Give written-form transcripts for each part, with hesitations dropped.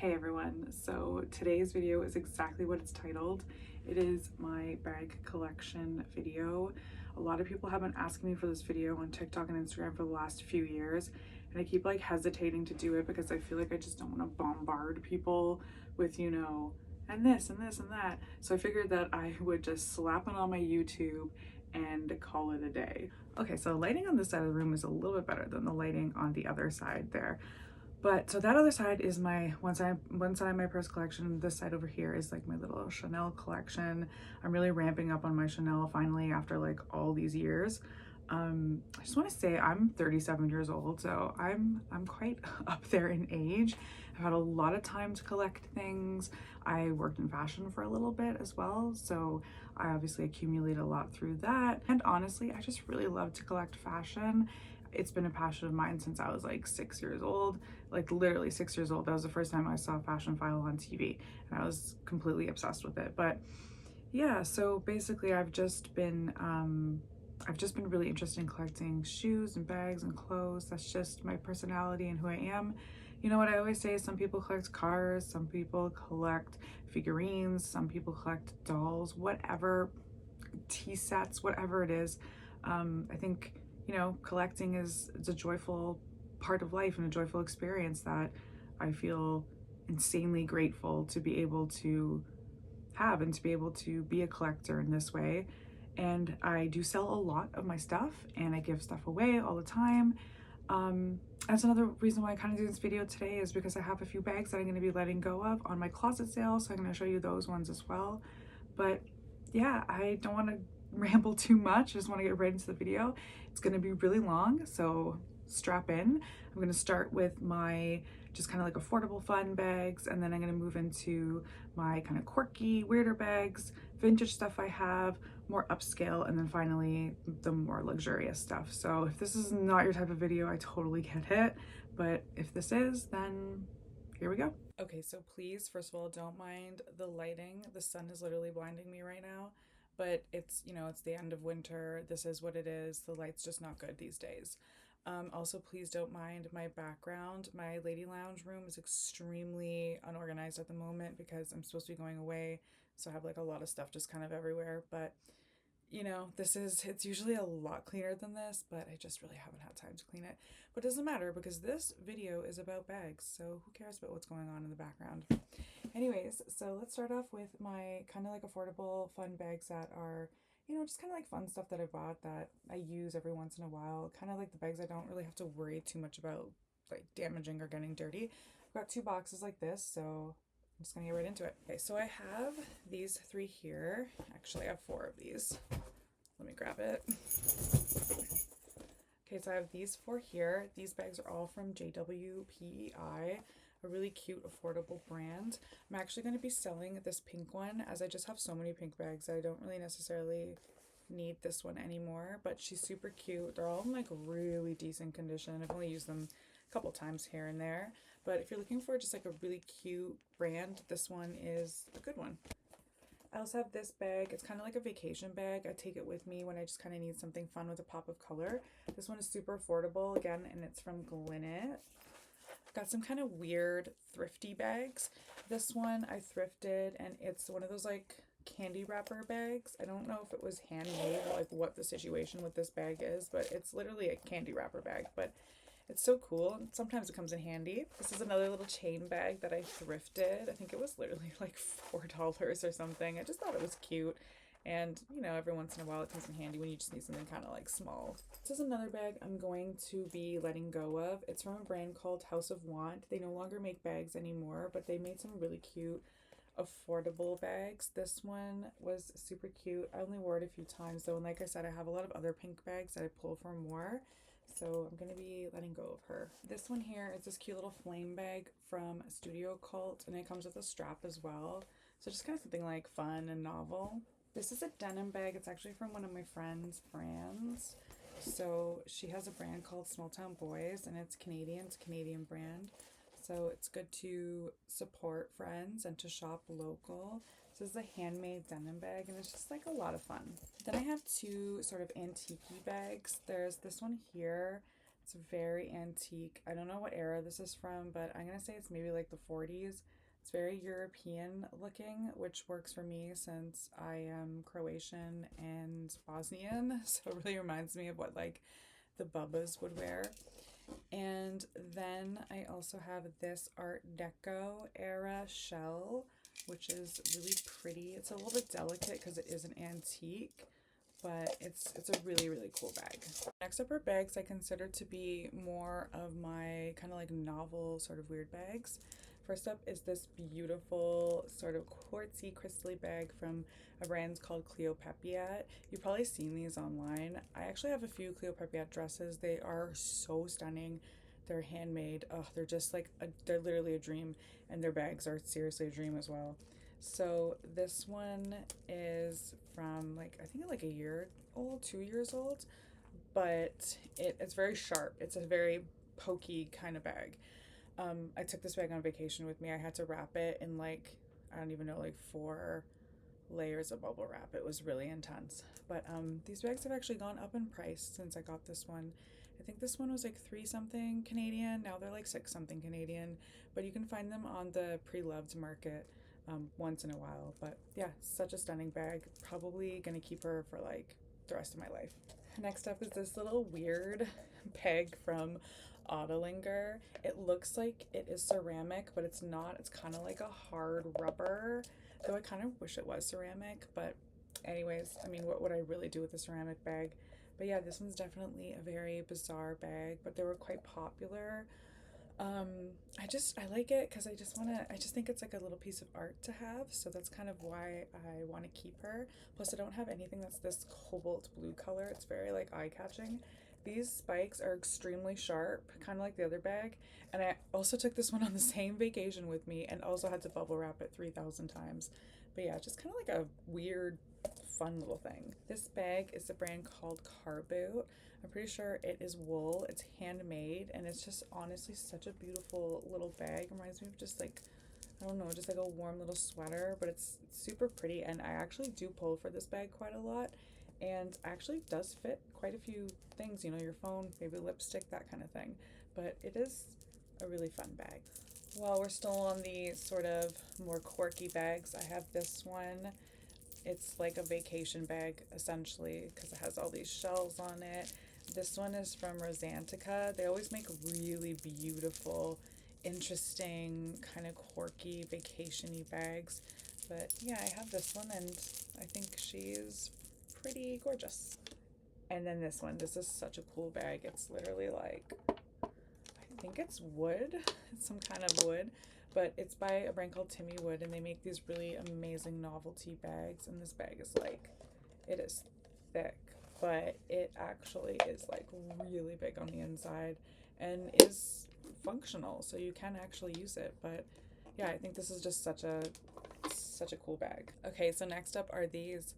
Hey everyone, so today's video is exactly what it's titled. It is my bag collection video. A lot of people have been asking me for this video on TikTok and Instagram for the last few years, and I keep like hesitating to do it because I feel like I just don't want to bombard people with, and this and this and that. So I figured that I would just slap it on my YouTube and call it a day. Okay, so lighting on this side of the room is a little bit better than the lighting on the other side there. But so that other side is my one side of my purse collection. This side over here is like my little Chanel collection. I'm really ramping up on my Chanel finally after like all these years. I just want to say I'm 37 years old, so I'm quite up there in age. I've had a lot of time to collect things. I worked in fashion for a little bit as well, so I obviously accumulated a lot through that. And honestly, I just really love to collect fashion. It's been a passion of mine since I was like 6 years old, like literally 6 years old. That was the first time I saw Fashion File on TV, and I was completely obsessed with it. But yeah, so basically I've just been really interested in collecting shoes and bags and clothes. That's just my personality and who I am. You know what I always say, some people collect cars, some people collect figurines, some people collect dolls, whatever, tea sets, whatever it is. I think, collecting it's a joyful part of life and a joyful experience that I feel insanely grateful to be able to have and to be able to be a collector in this way. And I do sell a lot of my stuff and I give stuff away all the time. That's another reason why I kind of do this video today, is because I have a few bags that I'm going to be letting go of on my closet sale, so I'm going to show you those ones as well. But yeah, I don't want to ramble too much. I just want to get right into the video. It's going to be really long, so strap in. I'm going to start with my just kind of like affordable fun bags, and then I'm going to move into my kind of quirky, weirder bags, vintage stuff I have, more upscale, and then finally the more luxurious stuff. So if this is not your type of video, I totally get it, but if this is, then here we go. Okay, so please, first of all, don't mind the lighting. The sun is literally blinding me right now, but it's the end of winter. This is what it is. The light's just not good these days. Also, please don't mind my background. My lady lounge room is extremely unorganized at the moment because I'm supposed to be going away, so I have like a lot of stuff just kind of everywhere. But it's usually a lot cleaner than this, but I just really haven't had time to clean it. But it doesn't matter because this video is about bags, so who cares about what's going on in the background? Anyways, so let's start off with my kind of like affordable fun bags that are, just kind of like fun stuff that I bought that I use every once in a while. Kind of like the bags I don't really have to worry too much about like damaging or getting dirty. I've got 2 boxes like this, so I'm just gonna get right into it. Okay, so I have these 3 here. Actually, I have 4 of these. Let me grab it. Okay, so I have these 4 here. These bags are all from JWPEI, a really cute, affordable brand. I'm actually going to be selling this pink one, as I just have so many pink bags that I don't really necessarily need this one anymore, but she's super cute. They're all in like really decent condition. I've only used them a couple times here and there, but if you're looking for just like a really cute brand, this one is a good one. I also have this bag. It's kind of like a vacation bag. I take it with me when I just kind of need something fun with a pop of color. This one is super affordable again, and it's from Glenit. Got some kind of weird thrifty bags. This one I thrifted, and it's one of those like candy wrapper bags. I don't know if it was handmade or like what the situation with this bag is, but it's literally a candy wrapper bag, but it's so cool. Sometimes it comes in handy. This is another little chain bag that I thrifted. I think it was literally like $4 or something. I just thought it was cute. And, every once in a while it comes in handy when you just need something kind of like small. This is another bag I'm going to be letting go of. It's from a brand called House of Want. They no longer make bags anymore, but they made some really cute, affordable bags. This one was super cute. I only wore it a few times though, and like I said, I have a lot of other pink bags that I pull for more. So I'm going to be letting go of her. This one here is this cute little flame bag from Studio Cult, and it comes with a strap as well. So just kind of something like fun and novel. This is a denim bag. It's actually from one of my friend's brands. So she has a brand called Small Town Boys, and it's Canadian. It's a Canadian brand. So it's good to support friends and to shop local. This is a handmade denim bag, and it's just like a lot of fun. Then I have 2 sort of antique bags. There's this one here It's very antique. I don't know what era this is from, but I'm gonna say it's maybe like the 40s. It's very European looking, which works for me since I am Croatian and Bosnian. So it really reminds me of what like the Bubbas would wear. And then I also have this Art Deco era shell, which is really pretty. It's a little bit delicate because it is an antique, but it's a really, really cool bag. Next up are bags I consider to be more of my kind of like novel sort of weird bags. First up is this beautiful sort of quartzy crystally bag from a brand called Cleopepia. You've probably seen these online. I actually have a few Cleopepia dresses. They are so stunning. They're handmade. Oh, they're just like they're literally a dream, and their bags are seriously a dream as well. So this one is from like I think like a year old, 2 years old, but it's very sharp. It's a very pokey kind of bag. I took this bag on vacation with me. I had to wrap it in like, I don't even know, like 4 layers of bubble wrap. It was really intense. But these bags have actually gone up in price since I got this one. I think this one was like 3 something Canadian. Now they're like 6 something Canadian. But you can find them on the pre-loved market once in a while. But yeah, such a stunning bag. Probably gonna keep her for like the rest of my life. Next up is this little weird bag from Autolinger. It looks like it is ceramic, but it's not. It's kind of like a hard rubber, though I kind of wish it was ceramic. But anyways, I mean, what would I really do with a ceramic bag? But yeah, this one's definitely a very bizarre bag, but they were quite popular. um I like it because I just think it's like a little piece of art to have, so that's kind of why I want to keep her. Plus I don't have anything that's this cobalt blue color. It's very like eye-catching. These spikes are extremely sharp, kind of like the other bag, and I also took this one on the same vacation with me and also had to bubble wrap it 3,000 times. But yeah, just kind of like a weird fun little thing. This bag is a brand called Carboot. I'm pretty sure it is wool. It's handmade, and it's just honestly such a beautiful little bag. It reminds me of just like, I don't know, just like a warm little sweater, but it's super pretty. And I actually do pull for this bag quite a lot, and actually does fit quite a few things, you know, your phone, maybe lipstick, that kind of thing. But it is a really fun bag. While we're still on the sort of more quirky bags, I have this one. It's like a vacation bag essentially because it has all these shells on it. This one is from Rosantica. They always make really beautiful, interesting, kind of quirky vacation-y bags. But yeah, I have this one and I think she's pretty gorgeous. And then this one, this is such a cool bag. It's literally like, I think it's wood. It's some kind of wood, but it's by a brand called Timmy Wood, and they make these really amazing novelty bags. And this bag is like, it is thick, but it actually is like really big on the inside and is functional, so you can actually use it. But yeah, I think this is just such a cool bag. Okay, so next up are these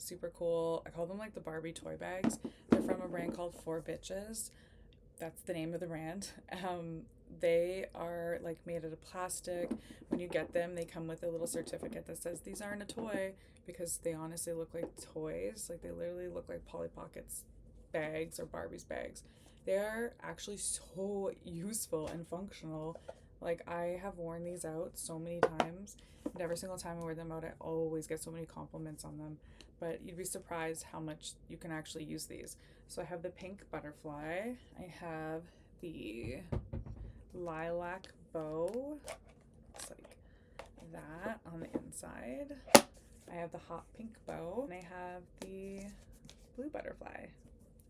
super cool, I call them like the Barbie toy bags. They're from a brand called 4Bitches. That's the name of the brand. They are like made out of plastic. When you get them, they come with a little certificate that says these aren't a toy, because they honestly look like toys. Like they literally look like Polly Pocket's bags or Barbie's bags. They're actually so useful and functional. Like I have worn these out so many times, and every single time I wear them out, I always get so many compliments on them. But you'd be surprised how much you can actually use these. So I have the pink butterfly. I have the lilac bow. It's like that on the inside. I have the hot pink bow, and I have the blue butterfly.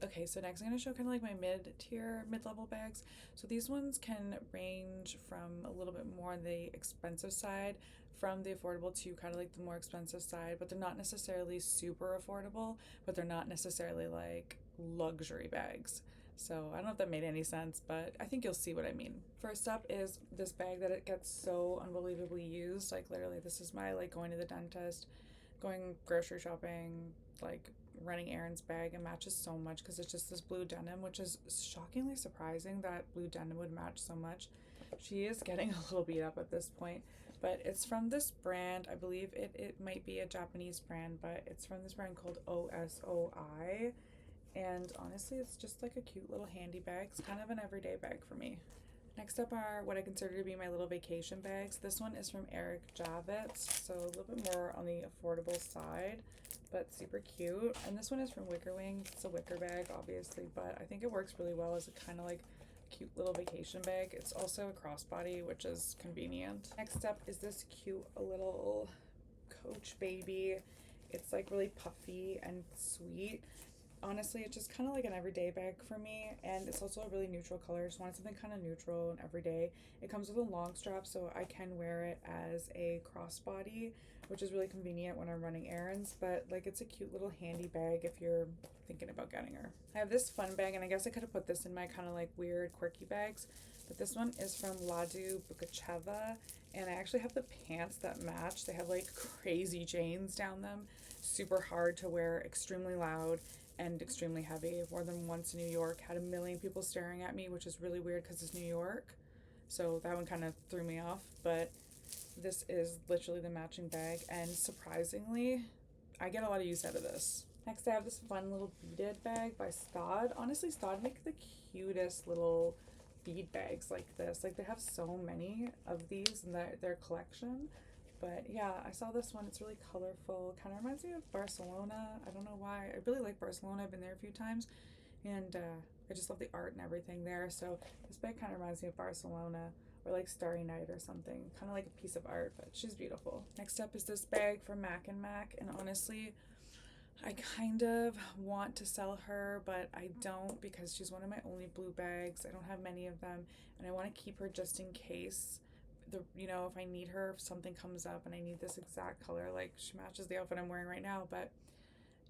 Okay, so next I'm going to show kind of like my mid-tier, mid-level bags. So these ones can range from a little bit more on the expensive side, from the affordable to kind of like the more expensive side, but they're not necessarily super affordable, but they're not necessarily like luxury bags. So I don't know if that made any sense, but I think you'll see what I mean. First up is this bag that it gets so unbelievably used. Like literally this is my like going to the dentist, going grocery shopping, like running errands bag. It matches so much because it's just this blue denim, which is shockingly surprising that blue denim would match so much. She is getting a little beat up at this point, but it's from this brand. I believe it might be a Japanese brand, but it's from this brand called OSOI, and honestly it's just like a cute little handy bag. It's kind of an everyday bag for me. Next up are what I consider to be my little vacation bags. This one is from Eric Javits, so a little bit more on the affordable side, but super cute. And this one is from Wicker Wings. It's a wicker bag, obviously, but I think it works really well as a kind of like cute little vacation bag. It's also a crossbody, which is convenient. Next up is this cute little Coach baby. It's like really puffy and sweet. Honestly, it's just kind of like an everyday bag for me, and it's also a really neutral color. Just wanted something kind of neutral and everyday. It comes with a long strap, so I can wear it as a crossbody, which is really convenient when I'm running errands, but like it's a cute little handy bag if you're thinking about getting her. I have this fun bag, and I guess I could have put this in my kind of like weird quirky bags, but this one is from Ladu Bukacheva, and I actually have the pants that match. They have like crazy chains down them, super hard to wear, extremely loud, and extremely heavy. More than once in New York, had a million people staring at me, which is really weird because it's New York, so that one kind of threw me off. But this is literally the matching bag, and surprisingly I get a lot of use out of this. Next I have this fun little beaded bag by Stod. Honestly, Stod make the cutest little bead bags like this. Like they have so many of these in their collection. But yeah, I saw this one. It's really colorful. Kind of reminds me of Barcelona. I don't know why. I really like Barcelona. I've been there a few times, and I just love the art and everything there. So this bag kind of reminds me of Barcelona, or like Starry Night or something. Kind of like a piece of art, but she's beautiful. Next up is this bag from Mac and Mac, and honestly, I kind of want to sell her, but I don't because she's one of my only blue bags. I don't have many of them, and I want to keep her just in case. If I need her, if something comes up and I need this exact color, like she matches the outfit I'm wearing right now. But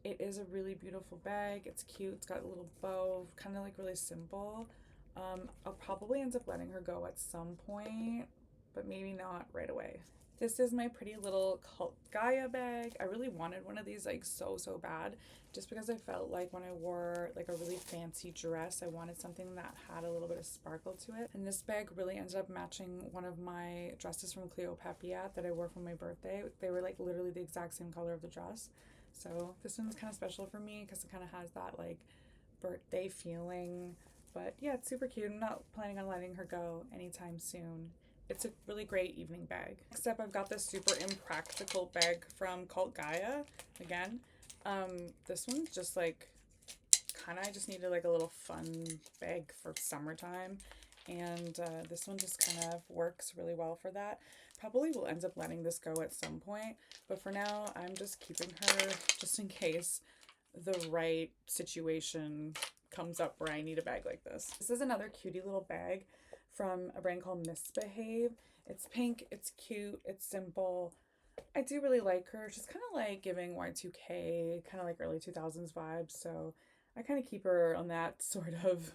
it is a really beautiful bag. It's cute. It's got a little bow, kind of like really simple. I'll probably end up letting her go at some point, but maybe not right away. This is my pretty little Cult Gaia bag. I really wanted one of these like so bad, just because I felt like when I wore like a really fancy dress, I wanted something that had a little bit of sparkle to it. And this bag really ended up matching one of my dresses from Cleo Papiat that I wore for my birthday. They were like literally the exact same color of the dress. So this one's kind of special for me because it kind of has that like birthday feeling. But yeah, it's super cute. I'm not planning on letting her go anytime soon. It's a really great evening bag. Next up, I've got this super impractical bag from Cult Gaia. Again, this one's just like, I just needed like a little fun bag for summertime. And this one just kind of works really well for that. Probably will end up letting this go at some point, but for now, I'm just keeping her just in case the right situation comes up where I need a bag like this. This is another cutie little bag from a brand called Misbehave. It's pink, it's cute, it's simple. I do really like her. She's kind of like giving Y2K, kind of like early 2000s vibes, so I kind of keep her on that sort of,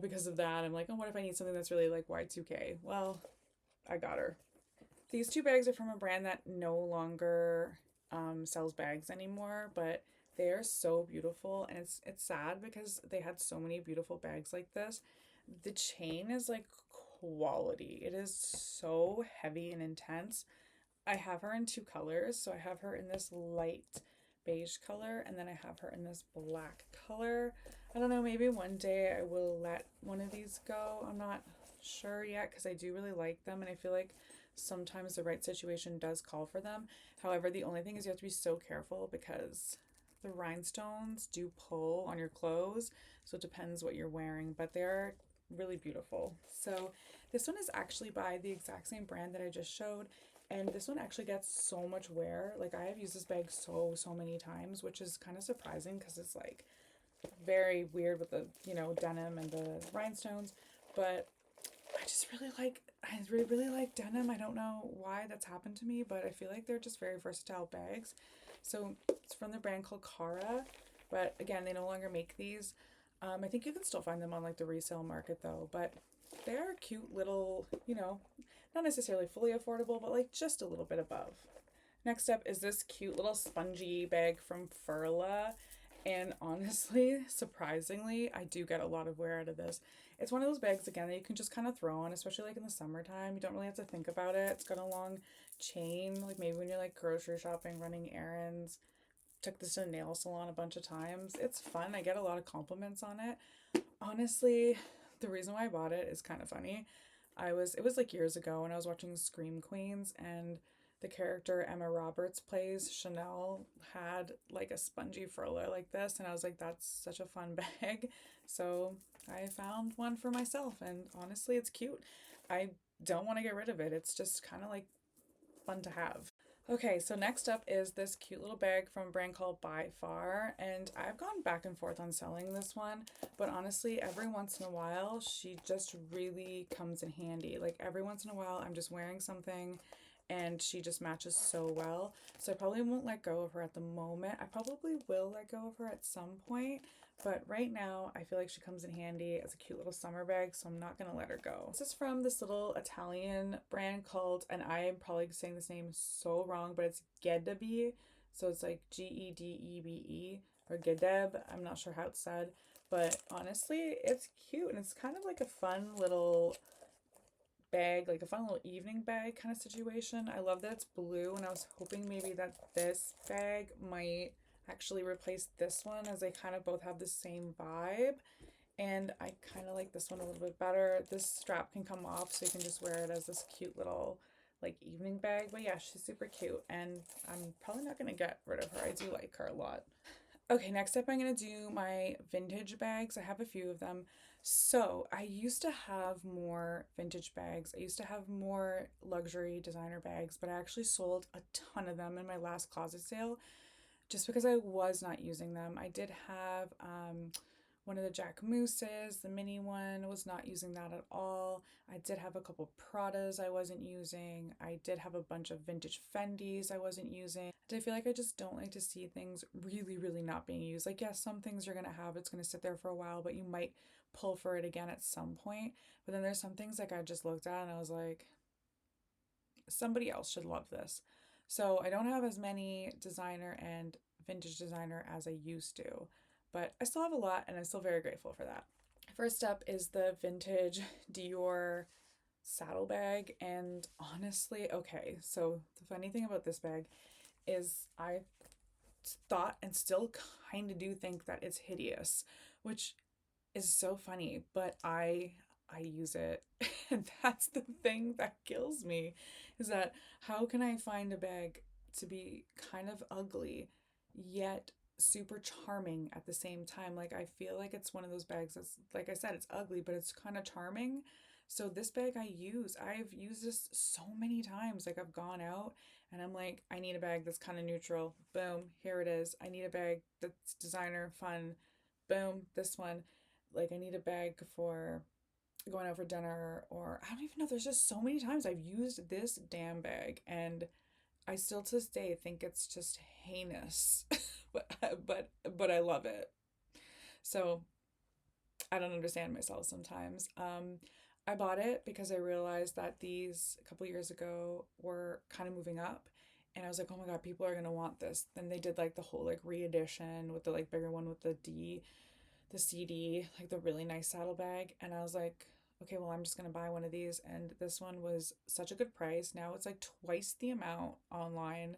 because of that. I'm like, oh, what if I need something that's really like Y2K? Well, I got her. These two bags are from a brand that no longer sells bags anymore, but they are so beautiful, and it's sad because they had so many beautiful bags like this. The chain is like quality. It is so heavy and intense. I have her in two colors. So I have her in this light beige color, and then I have her in this black color. I don't know, maybe one day I will let one of these go. I'm not sure yet because I do really like them, and I feel like sometimes the right situation does call for them. However, the only thing is you have to be so careful because the rhinestones do pull on your clothes, so it depends what you're wearing, but they're really beautiful. So this one is actually by the exact same brand that I just showed, and this one actually gets so much wear. Like I have used this bag so many times, which is kind of surprising because it's like very weird with the denim and the rhinestones, but I really like denim. I don't know why that's happened to me, but I feel like they're just very versatile bags. So it's from the brand called Cara, but again, they no longer make these. I think you can still find them on like the resale market though, but they're cute little, not necessarily fully affordable, but like just a little bit above. Next up is this cute little spongy bag from Furla. And honestly, surprisingly, I do get a lot of wear out of this. It's one of those bags, again, that you can just kind of throw on, especially like in the summertime. You don't really have to think about it. It's got a long chain, like maybe when you're like grocery shopping, running errands. took this to a nail salon a bunch of times. It's fun. I get a lot of compliments on it. Honestly, the reason why I bought it is kind of funny. It was like years ago when I was watching Scream Queens, and the character Emma Roberts plays, Chanel, had like a spongy furler like this, and I was like, that's such a fun bag. So I found one for myself, and honestly, it's cute. I don't want to get rid of it. It's just kind of like fun to have. Okay, so next up is this cute little bag from a brand called By Far, and I've gone back and forth on selling this one, but honestly, every once in a while, she just really comes in handy. Like every once in a while, I'm just wearing something and she just matches so well. So I probably won't let go of her at the moment. I probably will let go of her at some point, but right now I feel like she comes in handy as a cute little summer bag, so I'm not gonna let her go. This is from this little Italian brand called, and I am probably saying this name so wrong, but it's Gedebe. So it's like Gedebe or Gedeb. I'm not sure how it's said, but honestly, it's cute and it's kind of like a fun little bag, like a fun little evening bag kind of situation. I love that it's blue, and I was hoping maybe that this bag might actually replace this one, as they kind of both have the same vibe. And I kind of like this one a little bit better. This strap can come off, so you can just wear it as this cute little like evening bag. But yeah, she's super cute, and I'm probably not gonna get rid of her. I do like her a lot. Okay, next up I'm going to do my vintage bags. I have a few of them. So I used to have more vintage bags. I used to have more luxury designer bags, but I actually sold a ton of them in my last closet sale just because I was not using them. I did have one of the Jack Mooses, the mini one, was not using that at all. I did have a couple Pradas I wasn't using. I did have a bunch of vintage Fendis I wasn't using. I feel like I just don't like to see things really, really not being used. Like, yes, some things you're gonna have, it's gonna sit there for a while, but you might pull for it again at some point. But then there's some things like I just looked at and I was like, somebody else should love this. So I don't have as many designer and vintage designer as I used to, but I still have a lot and I'm still very grateful for that. First up is the vintage Dior saddlebag, and honestly, okay, so the funny thing about this bag is I thought and still kind of do think that it's hideous, which is so funny, but I use it. And that's the thing that kills me, is that how can I find a bag to be kind of ugly yet super charming at the same time? Like I feel like it's one of those bags that's, like I said, it's ugly, but it's kind of charming. So this bag I've used this so many times. Like I've gone out and I'm like, I need a bag that's kind of neutral. Boom, here it is. I need a bag that's designer, fun. Boom, this one. Like I need a bag for going out for dinner, or I don't even know. There's just so many times I've used this damn bag, and I still to this day think it's just heinous. but I love it. So I don't understand myself sometimes. I bought it because I realized that these a couple years ago were kind of moving up, and I was like, oh my god, people are gonna want this. Then they did like the whole like re-edition with the like bigger one with the CD, like the really nice saddlebag. And I was like, okay, well, I'm just gonna buy one of these. And this one was such a good price. Now it's like twice the amount online.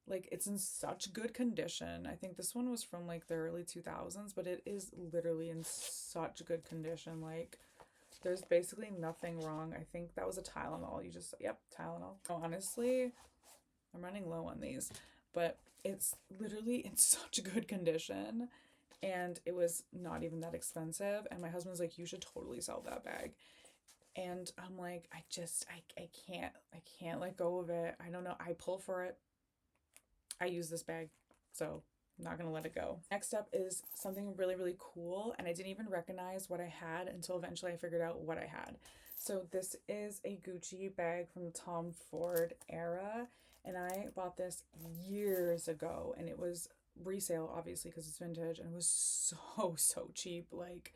Like it's in such good condition. I think this one was from like the early 2000s, but it is literally in such good condition. Like there's basically nothing wrong. I think that was a Tylenol. You just, yep, Tylenol. Oh, honestly, I'm running low on these, but it's literally in such good condition, and it was not even that expensive. And my husband's like, you should totally sell that bag. And I'm like, I can't let go of it. I don't know. I pull for it. I use this bag, so I'm not gonna let it go. Next up is something really, really cool, and I didn't even recognize what I had until eventually I figured out what I had. So this is a Gucci bag from the Tom Ford era, and I bought this years ago, and it was resale, obviously, because it's vintage, and it was so cheap. Like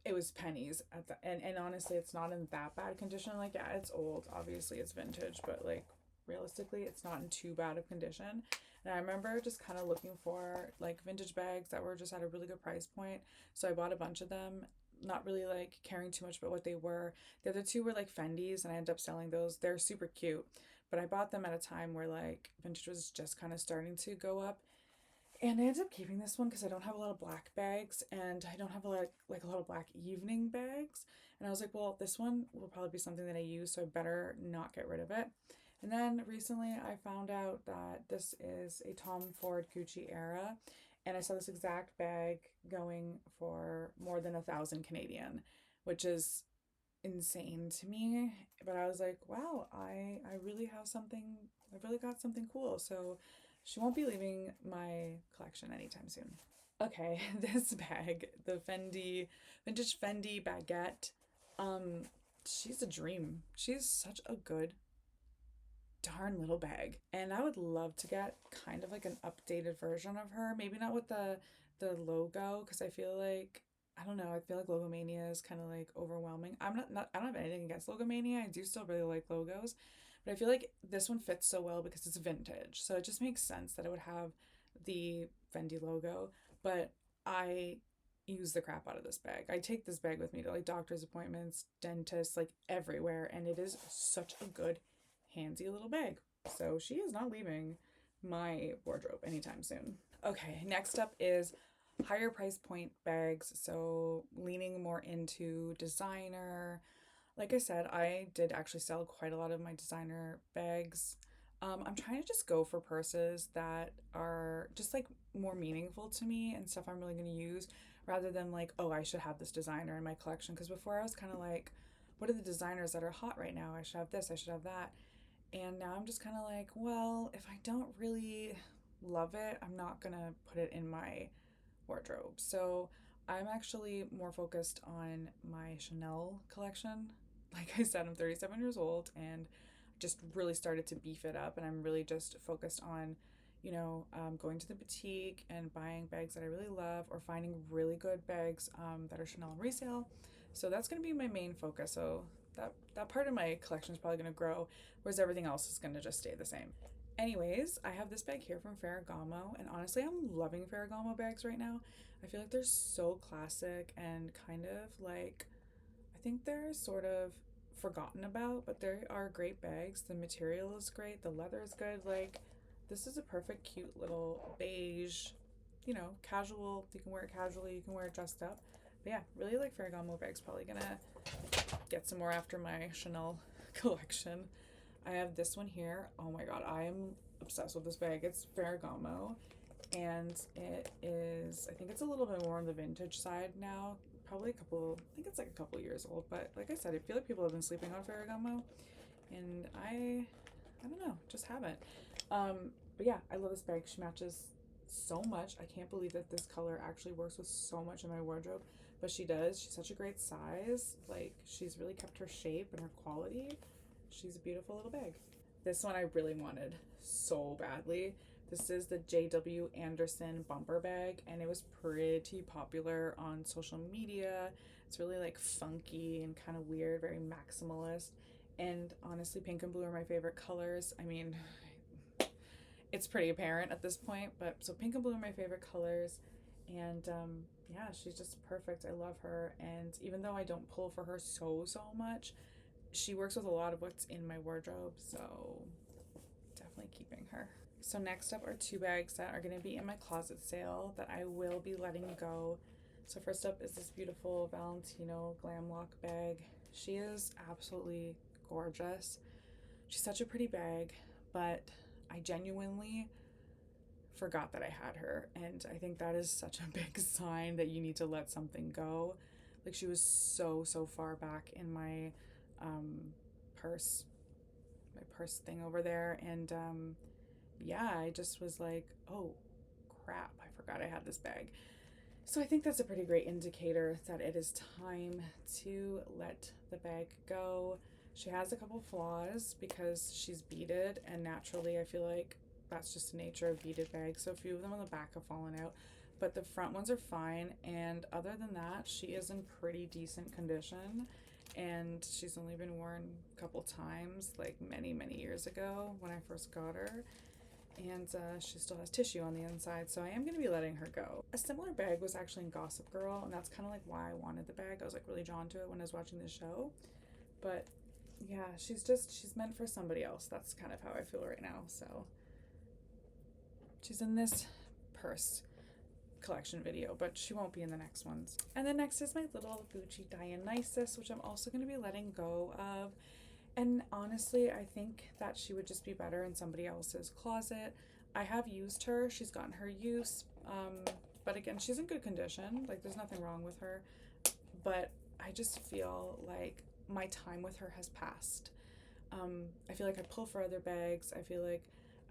it was pennies at the and honestly, it's not in that bad condition. Like, yeah, it's old, obviously it's vintage, but like realistically it's not in too bad of condition. And I remember just kind of looking for like vintage bags that were just at a really good price point, so I bought a bunch of them, not really like caring too much about what they were. The other two were like Fendi's, and I ended up selling those. They're super cute, but I bought them at a time where like vintage was just kind of starting to go up. And I ended up keeping this one because I don't have a lot of black bags and I don't have a lot of black evening bags. And I was like, well, this one will probably be something that I use, so I better not get rid of it. And then recently I found out that this is a Tom Ford Gucci era, and I saw this exact bag going for more than 1,000 Canadian, which is insane to me. But I was like, wow, I really have something, I've really got something cool. So she won't be leaving my collection anytime soon. Okay, this bag, the Fendi, vintage Fendi baguette, um, she's a dream. She's such a good darn little bag. And I would love to get kind of like an updated version of her. Maybe not with the logo, because I feel like I don't know, I feel like Logomania is kind of like overwhelming. I'm not I don't have anything against Logomania. I do still really like logos. But I feel like this one fits so well because it's vintage. So it just makes sense that it would have the Fendi logo. But I use the crap out of this bag. I take this bag with me to like doctor's appointments, dentists, like everywhere, and it is such a good handsy little bag. So she is not leaving my wardrobe anytime soon. Okay, next up is higher price point bags. So leaning more into designer. Like I said, I did actually sell quite a lot of my designer bags. I'm trying to just go for purses that are just like more meaningful to me and stuff I'm really going to use rather than like, oh, I should have this designer in my collection. Because before I was kind of like, what are the designers that are hot right now? I should have this, I should have that. And now I'm just kind of like, well, if I don't really love it, I'm not going to put it in my wardrobe. So I'm actually more focused on my Chanel collection. Like I said, I'm 37 years old and just really started to beef it up. And I'm really just focused on, going to the boutique and buying bags that I really love or finding really good bags that are Chanel on resale. So that's going to be my main focus. So that part of my collection is probably going to grow, whereas everything else is going to just stay the same. Anyways, I have this bag here from Ferragamo, and honestly, I'm loving Ferragamo bags right now. I feel like they're so classic and kind of like, I think they're sort of forgotten about, but they are great bags. The material is great, the leather is good. Like, this is a perfect, cute little beige, casual. You can wear it casually, you can wear it dressed up. But yeah, really like Ferragamo bags. Probably gonna get some more after my Chanel collection. I have this one here. Oh my god, I am obsessed with this bag. It's Ferragamo, and it is, I think it's a little bit more on the vintage side now. Probably I think it's like a couple years old, but like I said, I feel like people have been sleeping on Ferragamo, and I don't know, just haven't. But yeah, I love this bag. She matches so much. I can't believe that this color actually works with so much in my wardrobe, but she does. She's such a great size. Like, she's really kept her shape and her quality. She's a beautiful little bag. This one I really wanted so badly. This is the JW Anderson bumper bag, and it was pretty popular on social media. It's really like funky and kind of weird, very maximalist. And honestly, pink and blue are my favorite colors. I mean, it's pretty apparent at this point, but so pink and blue are my favorite colors. And yeah, she's just perfect. I love her. And even though I don't pull for her so much, she works with a lot of what's in my wardrobe, so definitely keeping her. So next up are two bags that are going to be in my closet sale that I will be letting go. So first up is this beautiful Valentino Glam Lock bag. She is absolutely gorgeous. She's such a pretty bag, but I genuinely forgot that I had her, and I think that is such a big sign that you need to let something go. Like, she was so far back in my purse, thing over there, and yeah, I just was like, oh crap, I forgot I had this bag. So I think that's a pretty great indicator that it is time to let the bag go. She has a couple flaws because she's beaded, and naturally I feel like that's just the nature of beaded bags. So a few of them on the back have fallen out, but the front ones are fine, and other than that, she is in pretty decent condition. And she's only been worn a couple times, like many years ago when I first got her. And she still has tissue on the inside, so I am going to be letting her go. A similar bag was actually in Gossip Girl, and that's kind of like why I wanted the bag. I was like really drawn to it when I was watching the show. But yeah, she's meant for somebody else. That's kind of how I feel right now. So she's in this purse collection video, but she won't be in the next ones. And then next is my little Gucci Dionysus, which I'm also going to be letting go of. And honestly, I think that she would just be better in somebody else's closet. I have used her. She's gotten her use. But again, she's in good condition. Like, there's nothing wrong with her. But I just feel like my time with her has passed. I feel like I pull for other bags. I feel like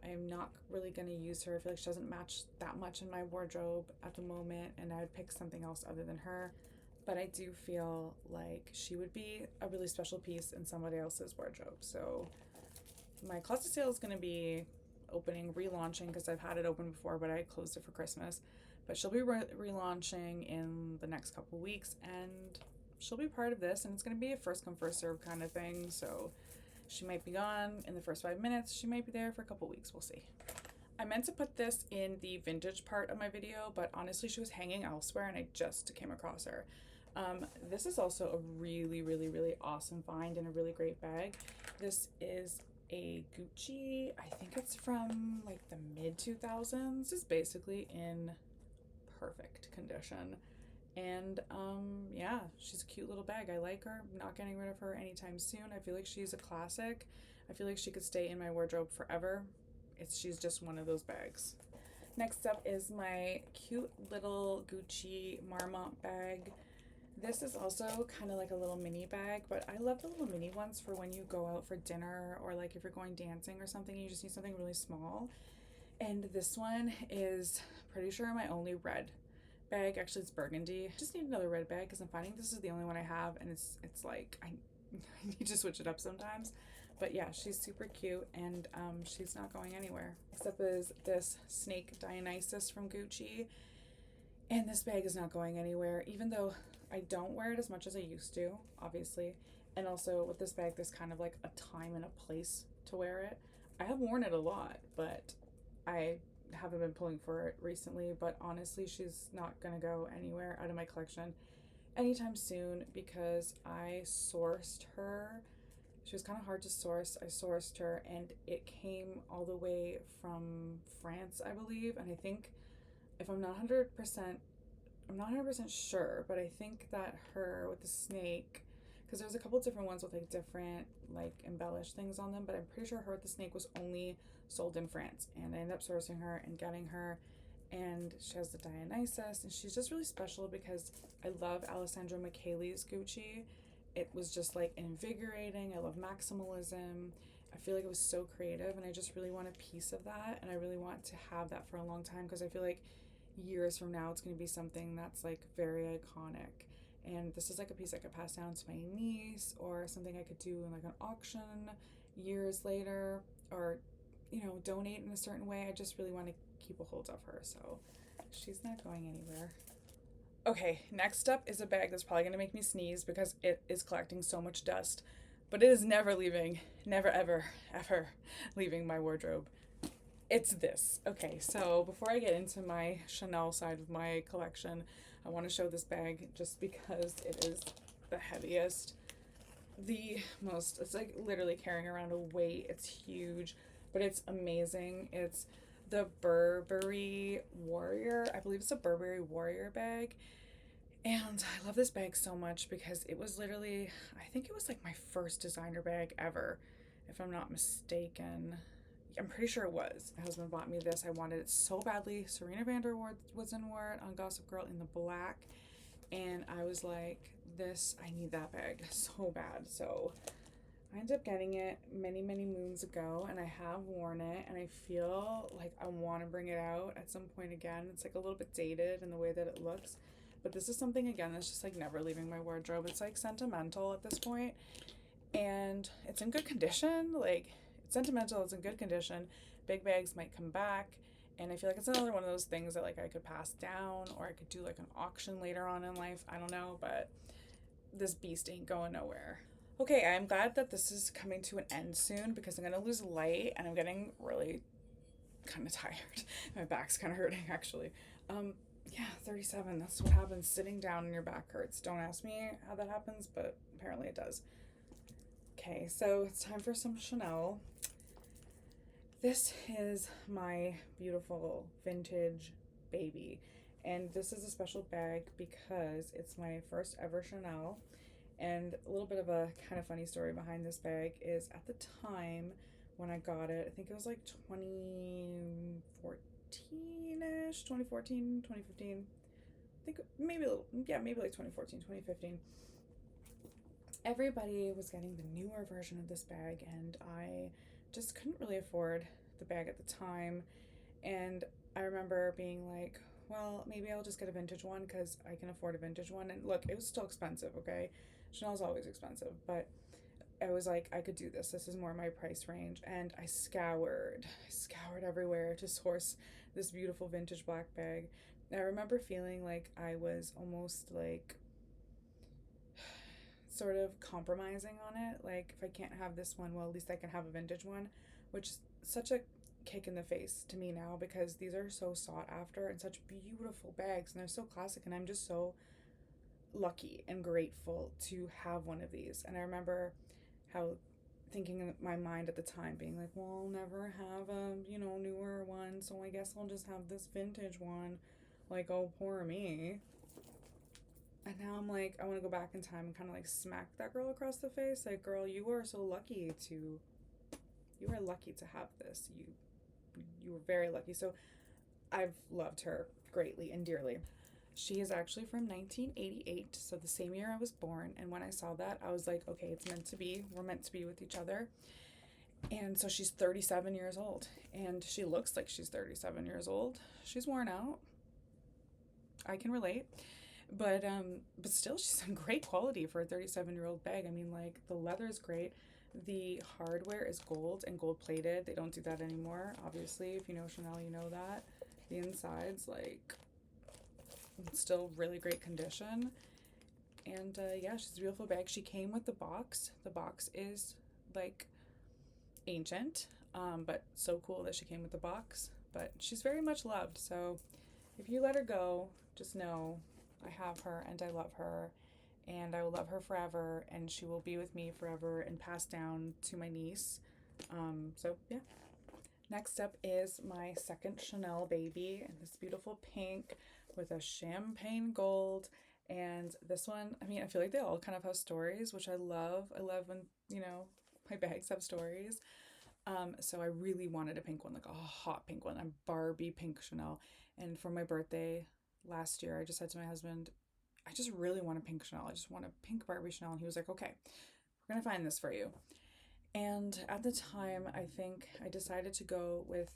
I'm not really going to use her. I feel like she doesn't match that much in my wardrobe at the moment, and I would pick something else other than her. But I do feel like she would be a really special piece in somebody else's wardrobe. So my closet sale is going to be opening, relaunching, because I've had it open before, but I closed it for Christmas. But she'll be relaunching in the next couple weeks, and she'll be part of this, and it's going to be a first come first serve kind of thing. So she might be gone in the first 5 minutes. She might be there for a couple weeks. We'll see. I meant to put this in the vintage part of my video, but honestly, she was hanging elsewhere and I just came across her. This is also a really, really, really awesome find and a really great bag. This is a Gucci. I think it's from like the mid 2000s. It's basically in perfect condition. And yeah, she's a cute little bag. I like her. I'm not getting rid of her anytime soon. I feel like she's a classic. I feel like she could stay in my wardrobe forever. She's just one of those bags. Next up is my cute little Gucci Marmont bag. This is also kind of like a little mini bag, but I love the little mini ones for when you go out for dinner, or like if you're going dancing or something, you just need something really small. And this one is pretty sure my only red bag. Actually, it's burgundy. I just need another red bag because I'm finding this is the only one I have, and it's like I need to switch it up sometimes. But yeah, she's super cute, and she's not going anywhere. Next up is this snake Dionysus from Gucci, and this bag is not going anywhere, even though I don't wear it as much as I used to, obviously. And also with this bag, there's kind of like a time and a place to wear it. I have worn it a lot, but I haven't been pulling for it recently. But honestly, she's not gonna go anywhere out of my collection anytime soon because I sourced her. She was kind of hard to source. I sourced her and it came all the way from France, I believe. And I think, if I'm not 100% sure, but I think that her with the snake, because there's a couple different ones with like different like embellished things on them, but I'm pretty sure her with the snake was only sold in France, and I ended up sourcing her and getting her. And she has the Dionysus, and she's just really special because I love Alessandro Michele's Gucci. It was just like invigorating. I love maximalism. I feel like it was so creative, and I just really want a piece of that, and I really want to have that for a long time because I feel like years from now it's going to be something that's like very iconic. And this is like a piece I could pass down to my niece, or something I could do in like an auction years later, or donate in a certain way. I just really want to keep a hold of her, so she's not going anywhere. Okay, next up is a bag that's probably going to make me sneeze because it is collecting so much dust, but it is never leaving, never ever leaving my wardrobe. It's this. Okay, so before I get into my Chanel side of my collection, I want to show this bag just because it is the heaviest, the most, it's like literally carrying around a weight. It's huge, but it's amazing. It's the Burberry Warrior. I believe it's a Burberry Warrior bag. And I love this bag so much because it was literally, I think it was like my first designer bag ever, if I'm not mistaken. I'm pretty sure it was. My husband bought me this. I wanted it so badly. Serena van der Woodsen wore it on Gossip Girl in the black. And I was like, I need that bag so bad. So I ended up getting it many, many moons ago, and I have worn it, and I feel like I want to bring it out at some point again. It's like a little bit dated in the way that it looks, but this is something, again, that's just like never leaving my wardrobe. It's like sentimental at this point, and it's in good condition. Like, it's sentimental, it's in good condition. Big bags might come back, and I feel like it's another one of those things that like I could pass down, or I could do like an auction later on in life. I don't know, but this beast ain't going nowhere. Okay, I'm glad that this is coming to an end soon because I'm gonna lose light and I'm getting really kind of tired. My back's kind of hurting actually. Yeah, 37, that's what happens. Sitting down and your back hurts. Don't ask me how that happens, but apparently it does. Okay, so it's time for some Chanel. This is my beautiful vintage baby. And this is a special bag because it's my first ever Chanel. And a little bit of a kind of funny story behind this bag is at the time when I got it, I think it was like 2014-ish, 2014, 2015. I think maybe a little, yeah, maybe like 2014, 2015. Everybody was getting the newer version of this bag, and I just couldn't really afford the bag at the time. And I remember being like, well, maybe I'll just get a vintage one because I can afford a vintage one. And look, it was still expensive, okay? Chanel's always expensive, but I was like, I could do this. This is more my price range. And I scoured everywhere to source this beautiful vintage black bag. I remember feeling like I was almost like sort of compromising on it. Like, if I can't have this one, well, at least I can have a vintage one, which is such a kick in the face to me now because these are so sought after and such beautiful bags and they're so classic. And I'm just so lucky and grateful to have one of these. And I remember how thinking in my mind at the time being like, well, I'll never have a, newer one, so I guess I'll just have this vintage one. Like, oh, poor me. And now I'm like, I want to go back in time and kind of like smack that girl across the face. Like, girl, you were lucky to have this. You were very lucky. So I've loved her greatly and dearly. She is actually from 1988, so the same year I was born. And when I saw that, I was like, okay, it's meant to be. We're meant to be with each other. And so she's 37 years old, and she looks like she's 37 years old. She's worn out. I can relate. But still, she's in great quality for a 37-year-old bag. I mean, like, the leather is great. The hardware is gold and gold plated. They don't do that anymore. Obviously, if you know Chanel, you know that. The inside's like still really great condition. And yeah, she's a beautiful bag. She came with the box. The box is like ancient, but so cool that she came with the box. But she's very much loved. So if you let her go, just know I have her and I love her and I will love her forever and she will be with me forever and passed down to my niece. So yeah. Next up is my second Chanel baby in this beautiful pink with a champagne gold. And this one, I mean, I feel like they all kind of have stories, which I love. I love when, my bags have stories. So I really wanted a pink one, like a hot pink one, a Barbie pink Chanel. And for my birthday last year, I just said to my husband, I just really want a pink Chanel. I just want a pink Barbie Chanel. And he was like, okay, we're going to find this for you. And at the time, I think I decided to go with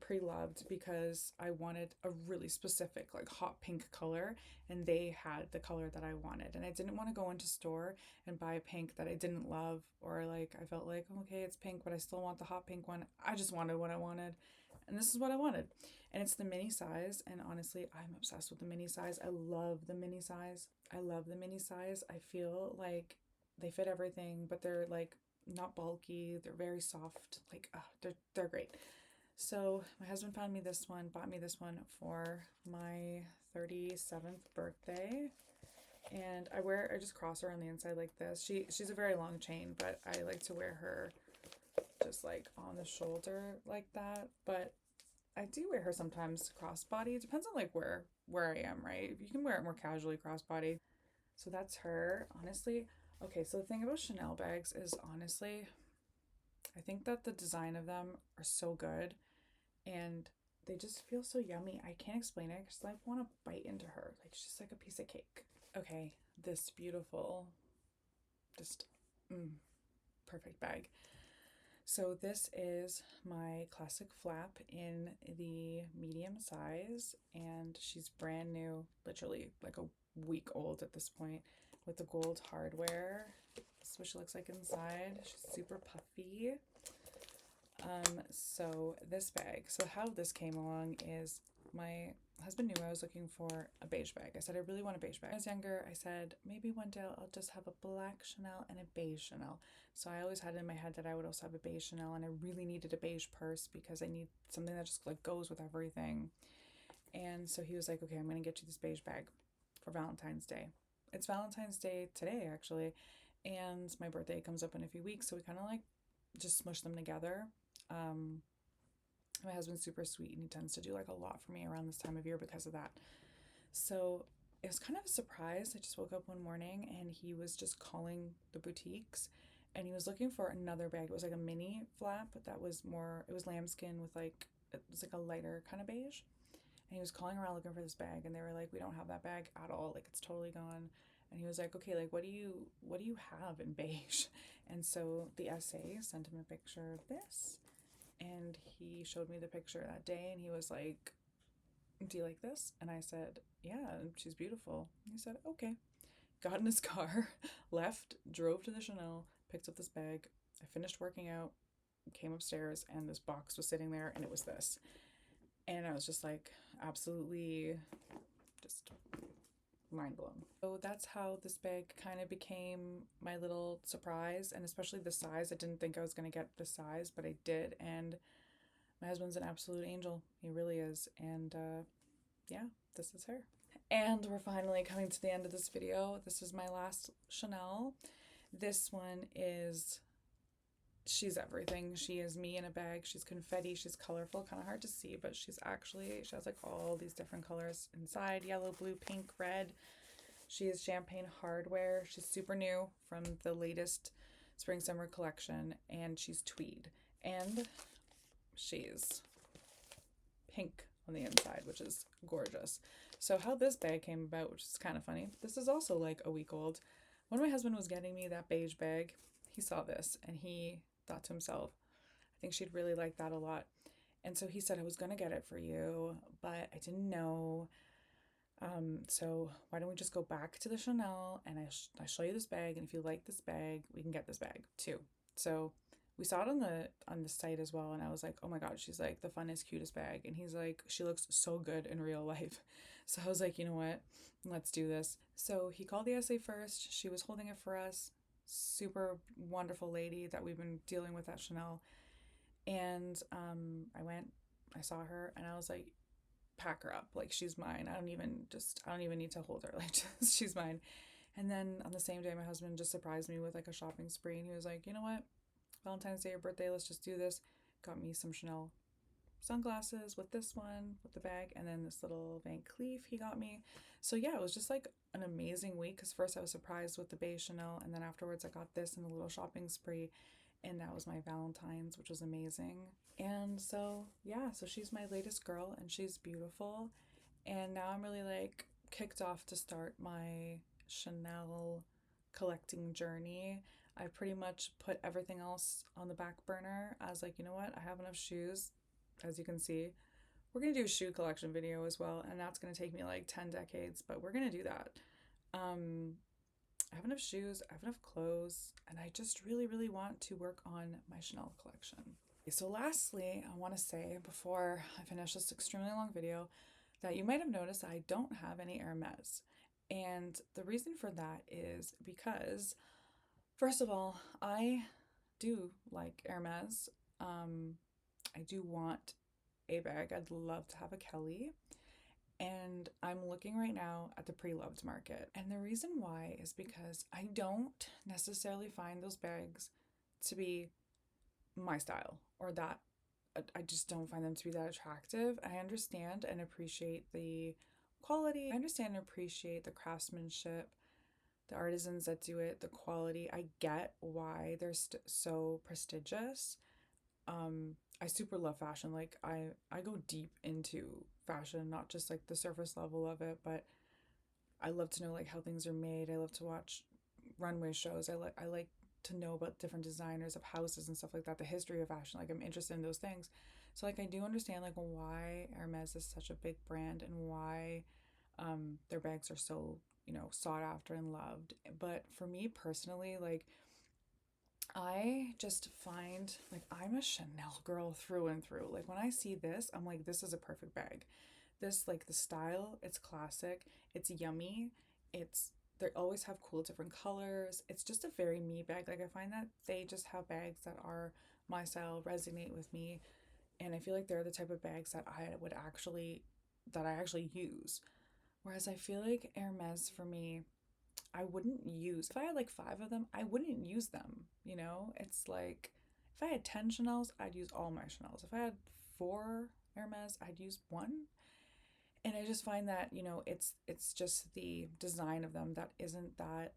Pre-Loved because I wanted a really specific, like, hot pink color, and they had the color that I wanted. And I didn't want to go into store and buy a pink that I didn't love, or like I felt like, okay, it's pink, but I still want the hot pink one. I just wanted what I wanted, and this is what I wanted. And it's the mini size, and honestly, I'm obsessed with the mini size. I love the mini size. I feel like they fit everything, but they're like not bulky. They're very soft. Like, they're great. So my husband found me this one, bought me this one for my 37th birthday. And I just cross her on the inside like this. She's a very long chain, but I like to wear her just like on the shoulder like that. But I do wear her sometimes crossbody. It depends on like where I am, right? You can wear it more casually crossbody. So that's her. Honestly, okay, so the thing about Chanel bags is, honestly, I think that the design of them are so good and they just feel so yummy. I can't explain it because I want to bite into her. Like, she's just like a piece of cake. Okay, this beautiful, just perfect bag. So this is my classic flap in the medium size, and she's brand new, literally like a week old at this point, with the gold hardware. This is what she looks like inside. She's super puffy. So this bag, so how this came along is my husband knew I was looking for a beige bag. I said, I really want a beige bag. When I was younger, I said, maybe one day I'll just have a black Chanel and a beige Chanel. So I always had it in my head that I would also have a beige Chanel, and I really needed a beige purse because I need something that just like goes with everything. And so he was like, okay, I'm going to get you this beige bag for Valentine's Day. It's Valentine's Day today, actually. and my birthday comes up in a few weeks, so we kind of like just smush them together. My husband's super sweet and he tends to do like a lot for me around this time of year because of that. So it was kind of a surprise. I just woke up one morning and he was just calling the boutiques and he was looking for another bag. It was like a mini flap, but that was more, it was lambskin with like, it was like a lighter kind of beige. And he was calling around looking for this bag and they were like, we don't have that bag at all. Like it's totally gone. And he was like, okay, like what do you have in beige? And so the SA sent him a picture of this and he showed me the picture that day and he was like, do you like this? And I said, yeah, she's beautiful. He said, okay. Got in his car, left, drove to the Chanel, picked up this bag. I finished working out, came upstairs, and this box was sitting there, and it was this. And I was just like, absolutely just mind blown. So that's how this bag kind of became my little surprise, and especially the size. I didn't think I was going to get the size, but I did. And my husband's an absolute angel. He really is. And yeah, this is her. And we're finally coming to the end of this video. This is my last Chanel. This one is, she's everything. She is me in a bag. She's confetti. She's colorful. Kind of hard to see, but she has like all these different colors inside. Yellow, blue, pink, red. She is champagne hardware. She's super new from the latest spring summer collection. And she's tweed. And she's pink on the inside, which is gorgeous. So how this bag came about, which is kind of funny, this is also like a week old. When my husband was getting me that beige bag, he saw this and he thought to himself, I think she'd really like that a lot. And so he said, I was going to get it for you, but I didn't know. So why don't we just go back to the Chanel and I show you this bag, and if you like this bag, we can get this bag too. So we saw it on the site as well, and I was like, oh my god, she's like the funnest, cutest bag. And he's like, she looks so good in real life. So I was like, you know what, let's do this. So he called the SA first. She was holding it for us. Super wonderful lady that we've been dealing with at Chanel. And I saw her and I was like, pack her up, like she's mine. I don't even need to hold her, like just, she's mine. And then on the same day, my husband just surprised me with like a shopping spree, and he was like, you know what, Valentine's Day or birthday, let's just do this. Got me some Chanel sunglasses with this one, with the bag, and then this little Van Cleef he got me. So yeah, it was just like an amazing week, because first I was surprised with the beige Chanel, and then afterwards I got this in a little shopping spree, and that was my Valentine's, which was amazing. And so yeah, so she's my latest girl and she's beautiful. And now I'm really like kicked off to start my Chanel collecting journey. I pretty much put everything else on the back burner as like, you know what, I have enough shoes. As you can see, we're gonna do a shoe collection video as well, and that's gonna take me like 10 decades, but we're gonna do that. I have enough shoes, I have enough clothes, and I just really, really want to work on my Chanel collection. So lastly, I want to say before I finish this extremely long video that you might have noticed that I don't have any Hermes. And the reason for that is because, first of all, I do like Hermes. I do want a bag. I'd love to have a Kelly. And I'm looking right now at the pre-loved market. And the reason why is because I don't necessarily find those bags to be my style, or that I just don't find them to be that attractive. I understand and appreciate the quality. I understand and appreciate the craftsmanship, the artisans that do it, the quality. I get why they're so prestigious. I super love fashion. Like I go deep into fashion, not just like the surface level of it, but I love to know like how things are made. I love to watch runway shows. I like to know about different designers of houses and stuff like that, the history of fashion. Like I'm interested in those things. So like I do understand like why Hermes is such a big brand and why their bags are so, sought after and loved. But for me personally, like I just find like I'm a Chanel girl through and through. Like when I see this, I'm like, this is a perfect bag. This, like the style, it's classic, it's yummy, they always have cool different colors. It's just a very me bag. Like I find that they just have bags that are my style, resonate with me, and I feel like they're the type of bags that I actually use. Whereas I feel like Hermes for me, I wouldn't use. If I had like 5 of them, I wouldn't use them, you know? It's like if I had 10 Chanels, I'd use all my Chanels. If I had 4 Hermes, I'd use one. And I just find that, it's just the design of them that isn't that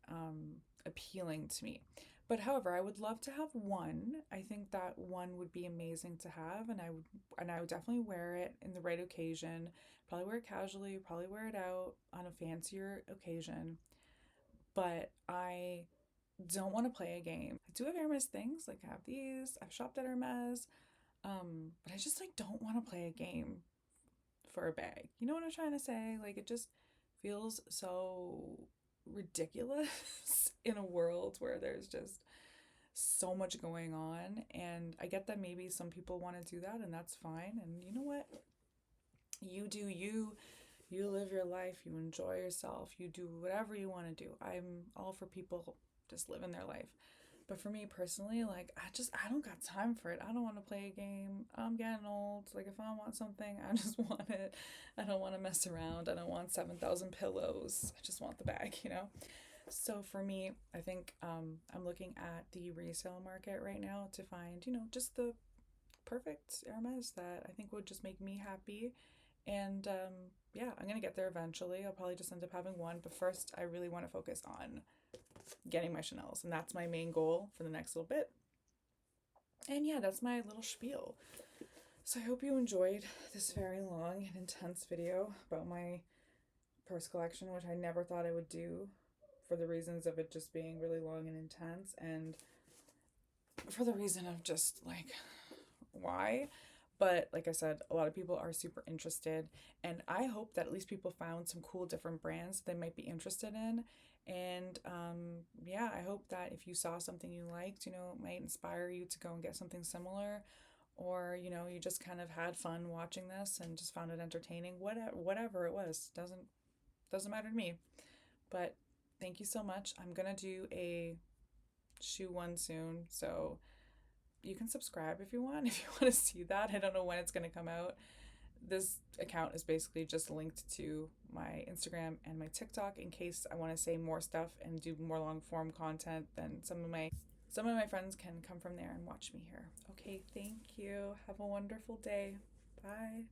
appealing to me. But however, I would love to have one. I think that one would be amazing to have, and I would definitely wear it in the right occasion. Probably wear it casually, probably wear it out on a fancier occasion. But I don't want to play a game. I do have Hermes things, like I have these. I've shopped at Hermes. But I just like don't want to play a game for a bag. You know what I'm trying to say? Like, it just feels so ridiculous in a world where there's just so much going on. And I get that maybe some people want to do that, and that's fine. And you know what? You do you. You live your life, you enjoy yourself, you do whatever you want to do. I'm all for people just living their life. But for me personally, like I don't got time for it. I don't want to play a game. I'm getting old. Like if I want something, I just want it. I don't want to mess around. I don't want 7,000 pillows. I just want the bag, you know? So for me, I think I'm looking at the resale market right now to find, just the perfect Hermes that I think would just make me happy. And yeah, I'm gonna get there eventually. I'll probably just end up having one, but first I really want to focus on getting my Chanels, and that's my main goal for the next little bit. And yeah, that's my little spiel. So I hope you enjoyed this very long and intense video about my purse collection, which I never thought I would do for the reasons of it just being really long and intense, and for the reason of just like why. But like I said, a lot of people are super interested, and I hope that at least people found some cool different brands they might be interested in. And yeah, I hope that if you saw something you liked, it might inspire you to go and get something similar, or you just kind of had fun watching this and just found it entertaining. Whatever it was, doesn't matter to me. But thank you so much. I'm gonna do a shoe one soon, so you can subscribe if you want, if you want to see that. I don't know when it's going to come out. This account is basically just linked to my Instagram and my TikTok in case I want to say more stuff and do more long form content. Then some of my friends can come from there and watch me here. Okay, thank you. Have a wonderful day. Bye.